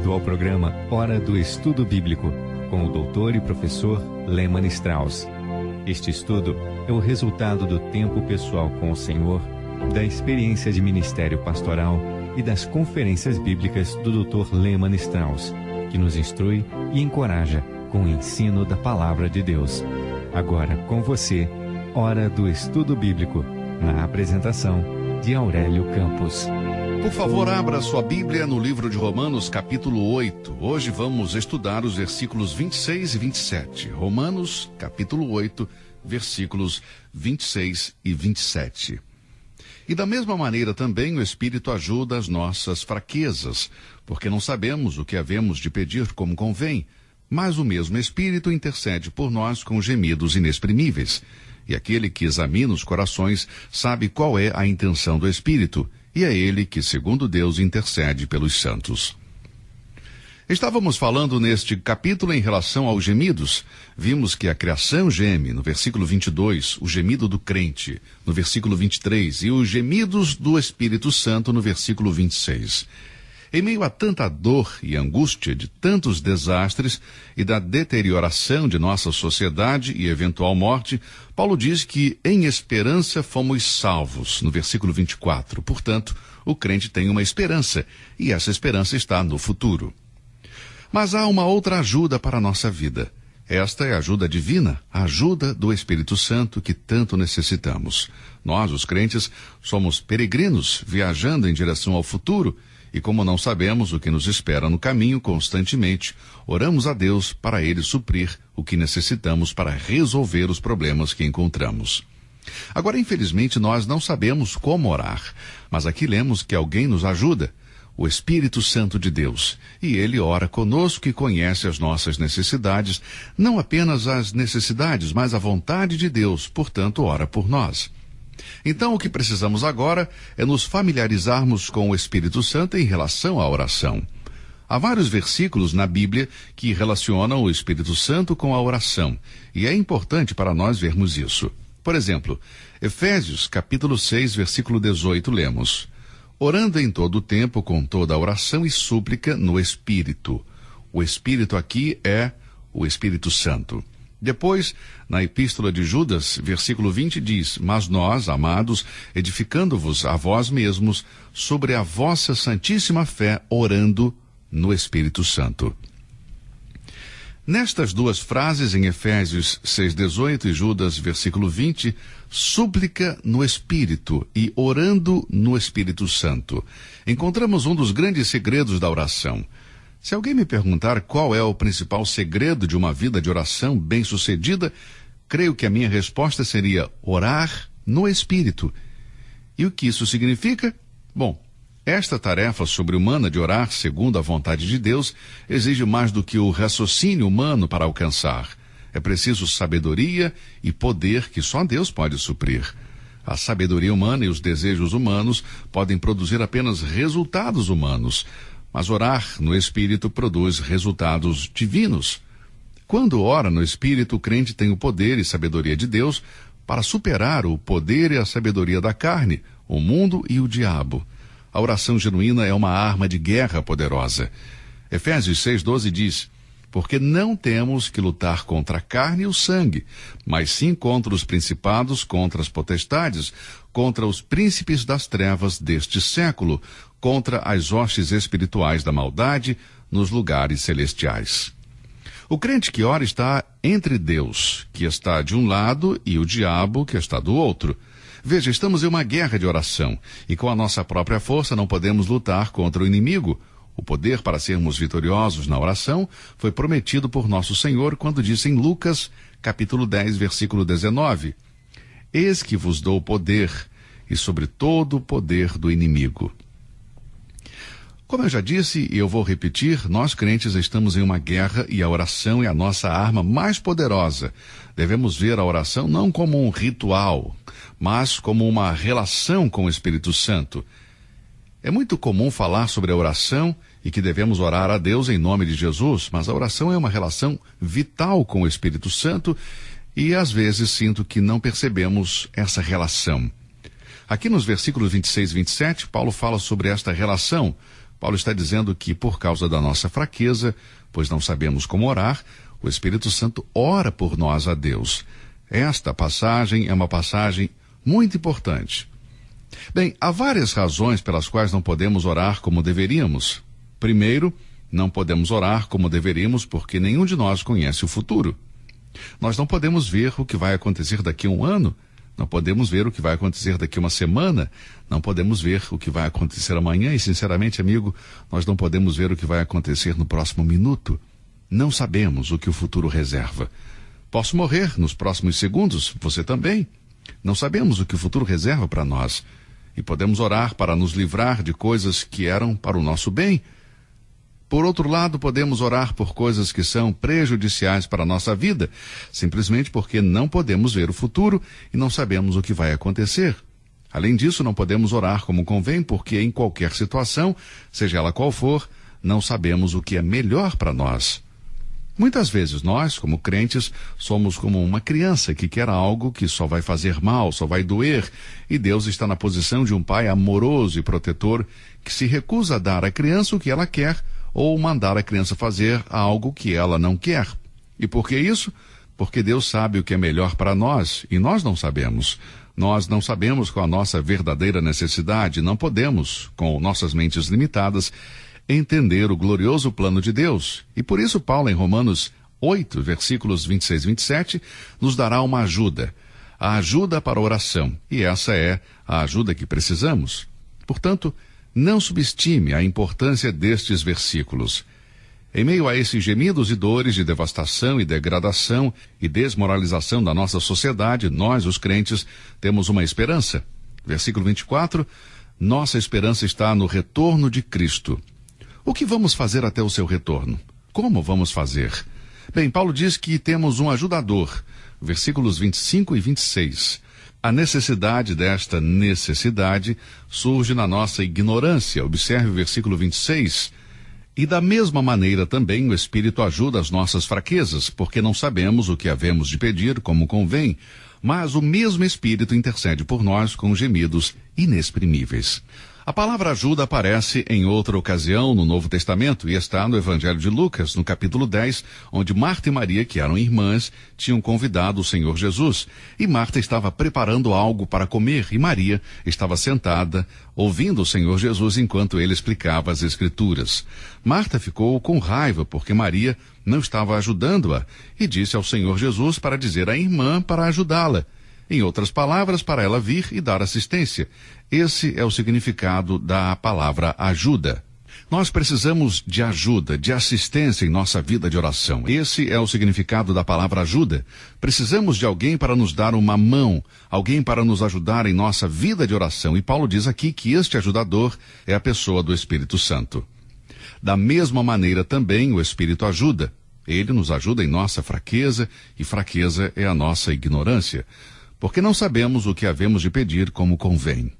bem-vindo ao programa Hora do Estudo Bíblico, com o doutor e professor Lehmann Strauss. Este estudo é o resultado do tempo pessoal com o Senhor, da experiência de ministério pastoral e das conferências bíblicas do Dr. Lehmann Strauss, que nos instrui e encoraja com o ensino da Palavra de Deus. Agora com você, Hora do Estudo Bíblico, na apresentação de Aurélio Campos. Por favor, abra sua Bíblia no livro de Romanos, capítulo 8. Hoje vamos estudar os versículos 26 e 27. Romanos, capítulo 8, versículos 26 e 27. E da mesma maneira também o Espírito ajuda as nossas fraquezas, porque não sabemos o que havemos de pedir como convém, mas o mesmo Espírito intercede por nós com gemidos inexprimíveis. E aquele que examina os corações sabe qual é a intenção do Espírito, e é ele que, segundo Deus, intercede pelos santos. Estávamos falando neste capítulo em relação aos gemidos. Vimos que a criação geme, no versículo 22, o gemido do crente, no versículo 23, e os gemidos do Espírito Santo, no versículo 26. Em meio a tanta dor e angústia de tantos desastres e da deterioração de nossa sociedade e eventual morte, Paulo diz que em esperança fomos salvos, no versículo 24. Portanto, o crente tem uma esperança, e essa esperança está no futuro. Mas há uma outra ajuda para a nossa vida. Esta é a ajuda divina, a ajuda do Espírito Santo que tanto necessitamos. Nós, os crentes, somos peregrinos viajando em direção ao futuro, e como não sabemos o que nos espera no caminho constantemente, oramos a Deus para Ele suprir o que necessitamos para resolver os problemas que encontramos. Agora, infelizmente, nós não sabemos como orar, mas aqui lemos que alguém nos ajuda, o Espírito Santo de Deus, e Ele ora conosco e conhece as nossas necessidades, não apenas as necessidades, mas a vontade de Deus, portanto, ora por nós. Então, o que precisamos agora é nos familiarizarmos com o Espírito Santo em relação à oração. Há vários versículos na Bíblia que relacionam o Espírito Santo com a oração, e é importante para nós vermos isso. Por exemplo, Efésios, capítulo 6, versículo 18, lemos: orando em todo o tempo com toda a oração e súplica no Espírito. O Espírito aqui é o Espírito Santo. Depois, na Epístola de Judas, versículo 20 diz: mas nós, amados, edificando-vos a vós mesmos sobre a vossa santíssima fé, orando no Espírito Santo. Nestas duas frases, em Efésios 6,18 e Judas, versículo 20, súplica no Espírito e orando no Espírito Santo, encontramos um dos grandes segredos da oração. Se alguém me perguntar qual é o principal segredo de uma vida de oração bem-sucedida, creio que a minha resposta seria orar no Espírito. E o que isso significa? Bom, esta tarefa sobre-humana de orar segundo a vontade de Deus exige mais do que o raciocínio humano para alcançar. É preciso sabedoria e poder que só Deus pode suprir. A sabedoria humana e os desejos humanos podem produzir apenas resultados humanos, mas orar no Espírito produz resultados divinos. Quando ora no Espírito, o crente tem o poder e sabedoria de Deus para superar o poder e a sabedoria da carne, o mundo e o diabo. A oração genuína é uma arma de guerra poderosa. Efésios 6,12 diz: porque não temos que lutar contra a carne e o sangue, mas sim contra os principados, contra as potestades, contra os príncipes das trevas deste século, contra as hostes espirituais da maldade nos lugares celestiais. O crente que ora está entre Deus, que está de um lado, e o diabo, que está do outro. Veja, estamos em uma guerra de oração, e com a nossa própria força não podemos lutar contra o inimigo. O poder para sermos vitoriosos na oração foi prometido por nosso Senhor quando disse em Lucas, capítulo 10, versículo 19, eis que vos dou poder, e sobre todo o poder do inimigo. Como eu já disse, e eu vou repetir, nós crentes estamos em uma guerra e a oração é a nossa arma mais poderosa. Devemos ver a oração não como um ritual, mas como uma relação com o Espírito Santo. É muito comum falar sobre a oração e que devemos orar a Deus em nome de Jesus, mas a oração é uma relação vital com o Espírito Santo e às vezes sinto que não percebemos essa relação. Aqui nos versículos 26 e 27, Paulo fala sobre esta relação. Paulo está dizendo que por causa da nossa fraqueza, pois não sabemos como orar, o Espírito Santo ora por nós a Deus. Esta passagem é uma passagem muito importante. Bem, há várias razões pelas quais não podemos orar como deveríamos. Primeiro, não podemos orar como deveríamos porque nenhum de nós conhece o futuro. Nós não podemos ver o que vai acontecer daqui a um ano, não podemos ver o que vai acontecer daqui a uma semana, não podemos ver o que vai acontecer amanhã e, sinceramente, amigo, nós não podemos ver o que vai acontecer no próximo minuto. Não sabemos o que o futuro reserva. Posso morrer nos próximos segundos, você também. Não sabemos o que o futuro reserva para nós. E podemos orar para nos livrar de coisas que eram para o nosso bem. Por outro lado, podemos orar por coisas que são prejudiciais para a nossa vida, simplesmente porque não podemos ver o futuro e não sabemos o que vai acontecer. Além disso, não podemos orar como convém, porque em qualquer situação, seja ela qual for, não sabemos o que é melhor para nós. Muitas vezes nós, como crentes, somos como uma criança que quer algo que só vai fazer mal, só vai doer, e Deus está na posição de um pai amoroso e protetor que se recusa a dar à criança o que ela quer ou mandar a criança fazer algo que ela não quer. E por que isso? Porque Deus sabe o que é melhor para nós e nós não sabemos. Nós não sabemos qual a nossa verdadeira necessidade, não podemos, com nossas mentes limitadas, entender o glorioso plano de Deus. E por isso Paulo, em Romanos 8, versículos 26 e 27, nos dará uma ajuda. A ajuda para a oração. E essa é a ajuda que precisamos. Portanto, não subestime a importância destes versículos. Em meio a esses gemidos e dores de devastação e degradação e desmoralização da nossa sociedade, nós, os crentes, temos uma esperança. Versículo 24, nossa esperança está no retorno de Cristo. O que vamos fazer até o seu retorno? Como vamos fazer? Bem, Paulo diz que temos um ajudador. Versículos 25 e 26. A necessidade desta necessidade surge na nossa ignorância. Observe o versículo 26. E da mesma maneira também o Espírito ajuda as nossas fraquezas, porque não sabemos o que havemos de pedir como convém, mas o mesmo Espírito intercede por nós com gemidos inexprimíveis. A palavra ajuda aparece em outra ocasião no Novo Testamento e está no Evangelho de Lucas, no capítulo 10, onde Marta e Maria, que eram irmãs, tinham convidado o Senhor Jesus. E Marta estava preparando algo para comer e Maria estava sentada, ouvindo o Senhor Jesus enquanto ele explicava as Escrituras. Marta ficou com raiva porque Maria não estava ajudando-a e disse ao Senhor Jesus para dizer à irmã para ajudá-la. Em outras palavras, para ela vir e dar assistência. Esse é o significado da palavra ajuda. Nós precisamos de ajuda, de assistência em nossa vida de oração. Esse é o significado da palavra ajuda. Precisamos de alguém para nos dar uma mão, alguém para nos ajudar em nossa vida de oração. E Paulo diz aqui que este ajudador é a pessoa do Espírito Santo. Da mesma maneira também o Espírito ajuda. Ele nos ajuda em nossa fraqueza, e fraqueza é a nossa ignorância. Porque não sabemos o que havemos de pedir como convém.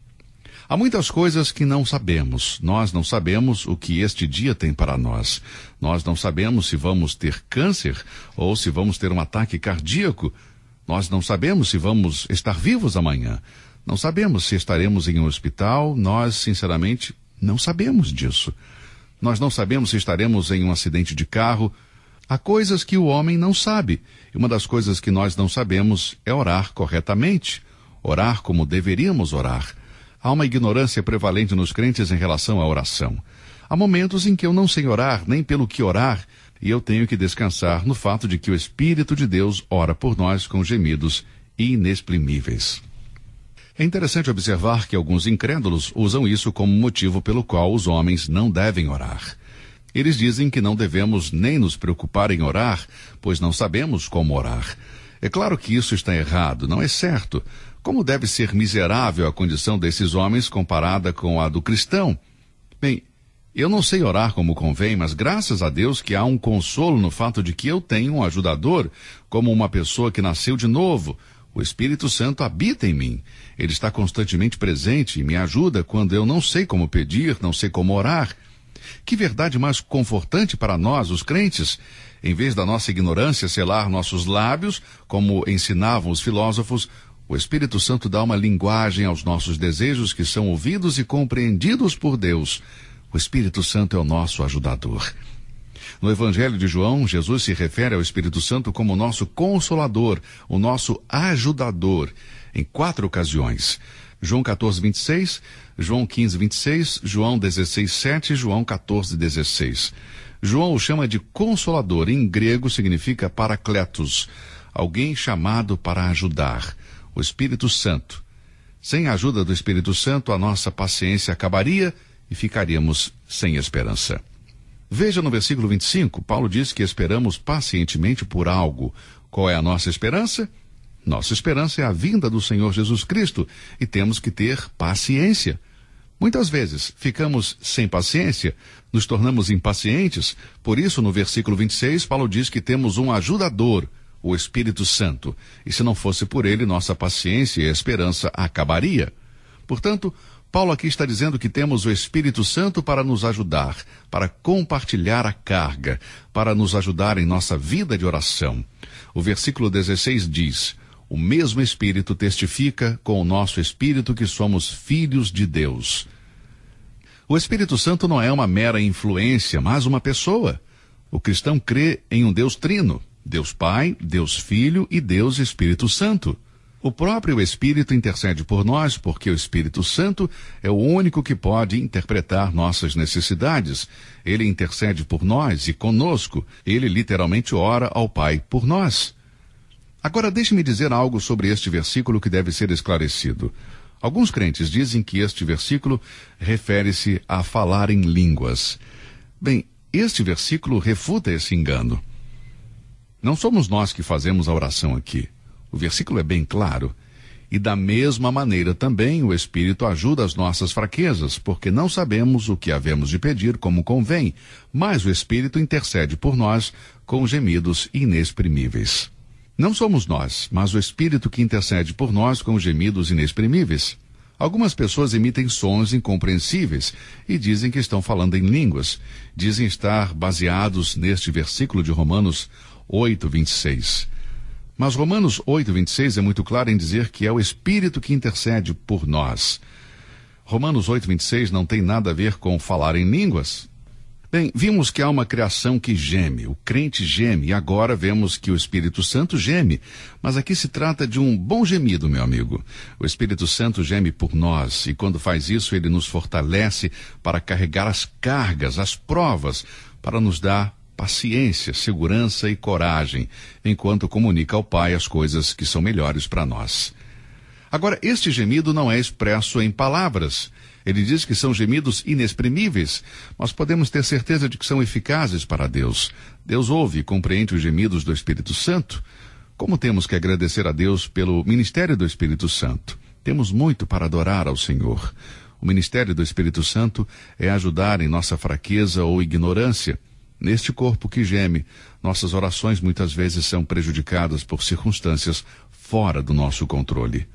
Há muitas coisas que não sabemos. Nós não sabemos o que este dia tem para nós. Nós não sabemos se vamos ter câncer ou se vamos ter um ataque cardíaco. Nós não sabemos se vamos estar vivos amanhã. Não sabemos se estaremos em um hospital. Nós, sinceramente, não sabemos disso. Nós não sabemos se estaremos em um acidente de carro. Há coisas que o homem não sabe. E uma das coisas que nós não sabemos é orar corretamente. Orar como deveríamos orar. Há uma ignorância prevalente nos crentes em relação à oração. Há momentos em que eu não sei orar, nem pelo que orar, e eu tenho que descansar no fato de que o Espírito de Deus ora por nós com gemidos inexprimíveis. É interessante observar que alguns incrédulos usam isso como motivo pelo qual os homens não devem orar. Eles dizem que não devemos nem nos preocupar em orar, pois não sabemos como orar. É claro que isso está errado, não é certo. Como deve ser miserável a condição desses homens comparada com a do cristão? Bem, eu não sei orar como convém, mas graças a Deus que há um consolo no fato de que eu tenho um ajudador, como uma pessoa que nasceu de novo. O Espírito Santo habita em mim. Ele está constantemente presente e me ajuda quando eu não sei como pedir, não sei como orar. Que verdade mais confortante para nós, os crentes, em vez da nossa ignorância selar nossos lábios, como ensinavam os filósofos, o Espírito Santo dá uma linguagem aos nossos desejos que são ouvidos e compreendidos por Deus. O Espírito Santo é o nosso ajudador. No Evangelho de João, Jesus se refere ao Espírito Santo como o nosso consolador, o nosso ajudador, em 4 ocasiões. João 14, 26, João 15, 26, João 16, 7 e João 14, 16. João o chama de consolador, em grego significa parakletos, alguém chamado para ajudar, o Espírito Santo. Sem a ajuda do Espírito Santo, a nossa paciência acabaria e ficaríamos sem esperança. Veja no versículo 25, Paulo diz que esperamos pacientemente por algo. Qual é a nossa esperança? Nossa esperança é a vinda do Senhor Jesus Cristo e temos que ter paciência. Muitas vezes ficamos sem paciência, nos tornamos impacientes. Por isso, no versículo 26, Paulo diz que temos um ajudador, o Espírito Santo. E se não fosse por ele, nossa paciência e a esperança acabaria. Portanto, Paulo aqui está dizendo que temos o Espírito Santo para nos ajudar, para compartilhar a carga, para nos ajudar em nossa vida de oração. O versículo 16 diz: o mesmo Espírito testifica com o nosso espírito que somos filhos de Deus. O Espírito Santo não é uma mera influência, mas uma pessoa. O cristão crê em um Deus trino, Deus Pai, Deus Filho e Deus Espírito Santo. O próprio Espírito intercede por nós, porque o Espírito Santo é o único que pode interpretar nossas necessidades. Ele intercede por nós e conosco. Ele literalmente ora ao Pai por nós. Agora, deixe-me dizer algo sobre este versículo que deve ser esclarecido. Alguns crentes dizem que este versículo refere-se a falar em línguas. Bem, este versículo refuta esse engano. Não somos nós que fazemos a oração aqui. O versículo é bem claro. E da mesma maneira também o Espírito ajuda as nossas fraquezas, porque não sabemos o que havemos de pedir como convém, mas o Espírito intercede por nós com gemidos inexprimíveis. Não somos nós, mas o Espírito que intercede por nós com gemidos inexprimíveis. Algumas pessoas emitem sons incompreensíveis e dizem que estão falando em línguas. Dizem estar baseados neste versículo de Romanos 8, 26. Mas Romanos 8, 26 é muito claro em dizer que é o Espírito que intercede por nós. Romanos 8, 26 não tem nada a ver com falar em línguas. Bem, vimos que há uma criação que geme, o crente geme, e agora vemos que o Espírito Santo geme. Mas aqui se trata de um bom gemido, meu amigo. O Espírito Santo geme por nós, e quando faz isso, ele nos fortalece para carregar as cargas, as provas, para nos dar paciência, segurança e coragem, enquanto comunica ao Pai as coisas que são melhores para nós. Agora, este gemido não é expresso em palavras. Ele diz que são gemidos inexprimíveis, mas podemos ter certeza de que são eficazes para Deus. Deus ouve e compreende os gemidos do Espírito Santo. Como temos que agradecer a Deus pelo ministério do Espírito Santo? Temos muito para adorar ao Senhor. O ministério do Espírito Santo é ajudar em nossa fraqueza ou ignorância. Neste corpo que geme, nossas orações muitas vezes são prejudicadas por circunstâncias fora do nosso controle.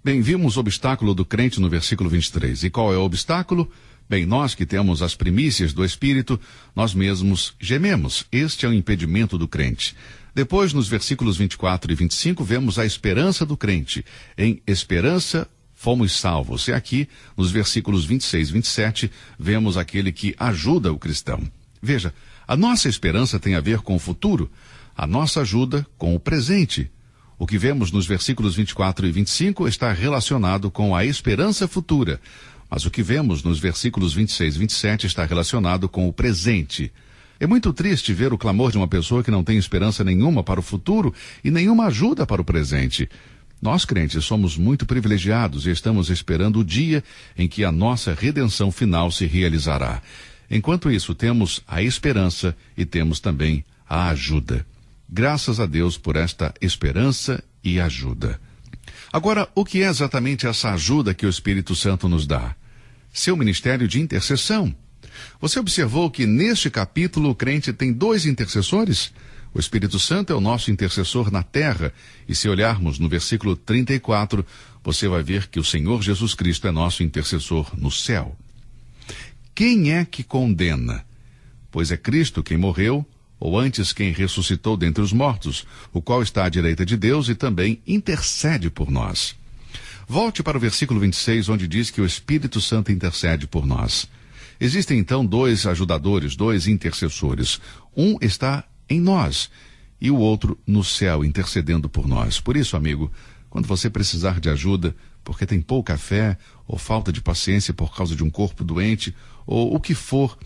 Bem, vimos o obstáculo do crente no versículo 23. E qual é o obstáculo? Bem, nós que temos as primícias do Espírito, nós mesmos gememos. Este é o impedimento do crente. Depois, nos versículos 24 e 25, vemos a esperança do crente. Em esperança fomos salvos. E aqui, nos versículos 26 e 27, vemos aquele que ajuda o cristão. Veja, a nossa esperança tem a ver com o futuro, a nossa ajuda com o presente. O que vemos nos versículos 24 e 25 está relacionado com a esperança futura, mas o que vemos nos versículos 26 e 27 está relacionado com o presente. É muito triste ver o clamor de uma pessoa que não tem esperança nenhuma para o futuro e nenhuma ajuda para o presente. Nós, crentes, somos muito privilegiados e estamos esperando o dia em que a nossa redenção final se realizará. Enquanto isso, temos a esperança e temos também a ajuda. Graças a Deus por esta esperança e ajuda. Agora, o que é exatamente essa ajuda que o Espírito Santo nos dá? Seu ministério de intercessão. Você observou que neste capítulo o crente tem 2 intercessores? O Espírito Santo é o nosso intercessor na terra. E se olharmos no versículo 34, você vai ver que o Senhor Jesus Cristo é nosso intercessor no céu. Quem é que condena? Pois é Cristo quem morreu, ou antes quem ressuscitou dentre os mortos, o qual está à direita de Deus e também intercede por nós. Volte para o versículo 26, onde diz que o Espírito Santo intercede por nós. Existem então dois ajudadores, dois intercessores. Um está em nós e o outro no céu, intercedendo por nós. Por isso, amigo, quando você precisar de ajuda, porque tem pouca fé ou falta de paciência por causa de um corpo doente, ou o que for,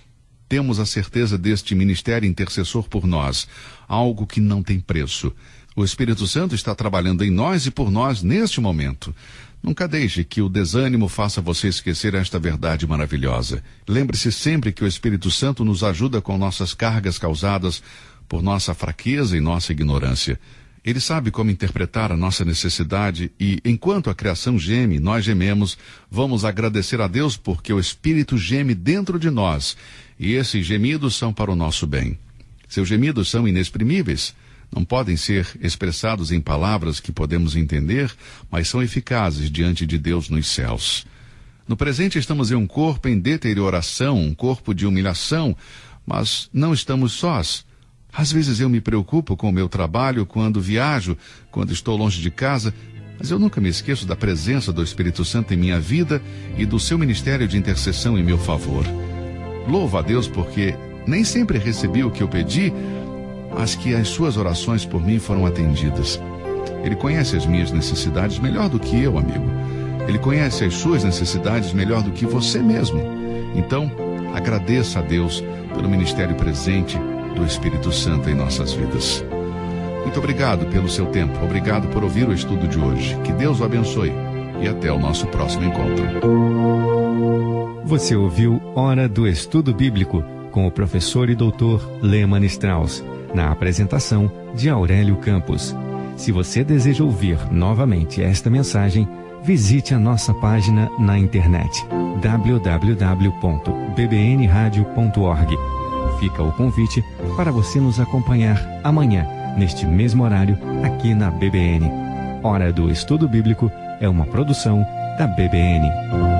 temos a certeza deste ministério intercessor por nós, algo que não tem preço. O Espírito Santo está trabalhando em nós e por nós neste momento. Nunca deixe que o desânimo faça você esquecer esta verdade maravilhosa. Lembre-se sempre que o Espírito Santo nos ajuda com nossas cargas causadas por nossa fraqueza e nossa ignorância. Ele sabe como interpretar a nossa necessidade e, enquanto a criação geme, nós gememos, vamos agradecer a Deus porque o Espírito geme dentro de nós e esses gemidos são para o nosso bem. Seus gemidos são inexprimíveis. Não podem ser expressados em palavras que podemos entender, mas são eficazes diante de Deus nos céus. No presente estamos em um corpo em deterioração, um corpo de humilhação, mas não estamos sós. Às vezes eu me preocupo com o meu trabalho quando viajo, quando estou longe de casa, mas eu nunca me esqueço da presença do Espírito Santo em minha vida e do seu ministério de intercessão em meu favor. Louvo a Deus porque nem sempre recebi o que eu pedi, mas que as suas orações por mim foram atendidas. Ele conhece as minhas necessidades melhor do que eu, amigo. Ele conhece as suas necessidades melhor do que você mesmo. Então, agradeça a Deus pelo ministério presente do Espírito Santo em nossas vidas. Muito obrigado pelo seu tempo. Obrigado por ouvir o estudo de hoje. Que Deus o abençoe. E até o nosso próximo encontro. Você ouviu Hora do Estudo Bíblico com o professor e doutor Lehmann Strauss, na apresentação de Aurélio Campos. Se você deseja ouvir novamente esta mensagem, visite a nossa página na internet www.bbnradio.org. Fica o convite para você nos acompanhar amanhã, neste mesmo horário, aqui na BBN. Hora do Estudo Bíblico é uma produção da BBN.